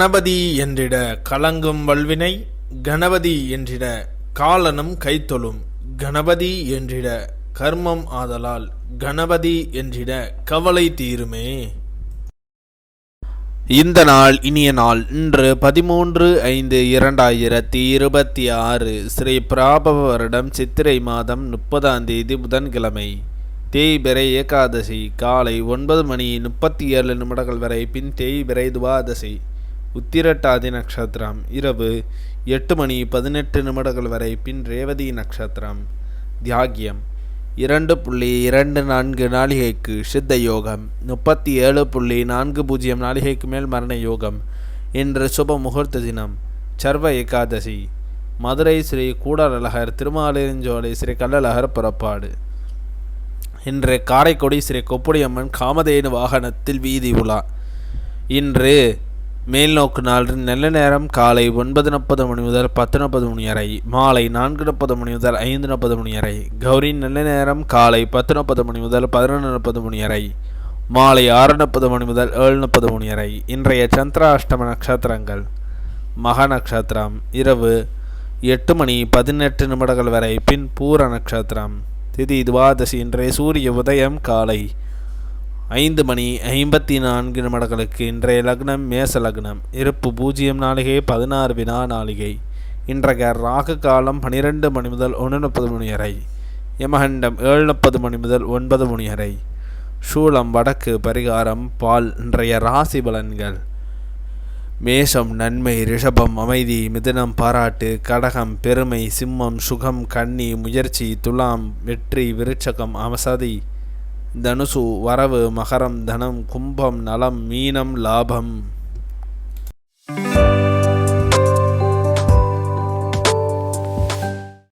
கணபதி என்றிட கலங்கும் வல்வினை, கணபதி என்றிட காலனும் கைத்தொழும், கணபதி என்றிட கர்மம் ஆதலால், கணபதி என்றிட கவலை தீருமே. இந்த நாள் இனிய நாள். இன்று 13/5/2026 ஸ்ரீ பிராபவ வருடம் சித்திரை மாதம் 30ஆம் தேதி புதன்கிழமை. தேய்பிறை ஏகாதசி காலை 9:37 வரை, பின் தேய்பிறை துவாதசி. உத்திரட்டாதி நட்சத்திரம் இரவு 8:18 வரை, பின் ரேவதி நட்சத்திரம். தியாகியம் 2.24 நாளிகைக்கு சித்த யோகம், 37.40 நாளிகைக்கு மேல் மரண யோகம். இன்று சுப முகூர்த்த தினம் சர்வ ஏகாதசி. மதுரை ஸ்ரீ கூடலழகர் திருமாலிருஞ்சோலை ஸ்ரீ கள்ளழகர் புறப்பாடு. இன்று காரைக்குடி ஸ்ரீ கொப்புடியம்மன் காமதேனு வாகனத்தில் வீதி உலா. இன்று மேல்நோக்கு நாள். நல்ல நேரம் காலை 9:40 முதல் 10:30 வரை, மாலை 4:30 முதல் 5:30 வரை. கௌரி நல்ல நேரம் காலை 10:30 முதல் 11:30 வரை, மாலை 6:30 முதல் 7:30 வரை. இன்றைய சந்திராஷ்டம நட்சத்திரங்கள்: மக நட்சத்திரம் இரவு 8:18 வரை, பின் பூர நட்சத்திரம். திதி துவாதசி. இன்றைய சூரிய உதயம் காலை 5:54 இன்றைய லக்னம் மேச லக்னம். இருப்பு 0 நாளிகை 16 வினா நாளிகை. இன்றைய ராகு காலம் 12 மணி முதல் 1:30 வரை. யமகண்டம் 7:30 முதல் 9 வரை. சூலம் வடக்கு. பரிகாரம் பால். இன்றைய ராசி பலன்கள்: மேஷம் நன்மை, ரிஷபம் அமைதி, மிதுனம் பாராட்டு, கடகம் பெருமை, சிம்மம் சுகம், கன்னி முயற்சி, துலாம் வெற்றி, விருச்சகம் அமசதி, தனுசு வரவு, மகரம் தனம், கும்பம் நலம், மீனம் லாபம்.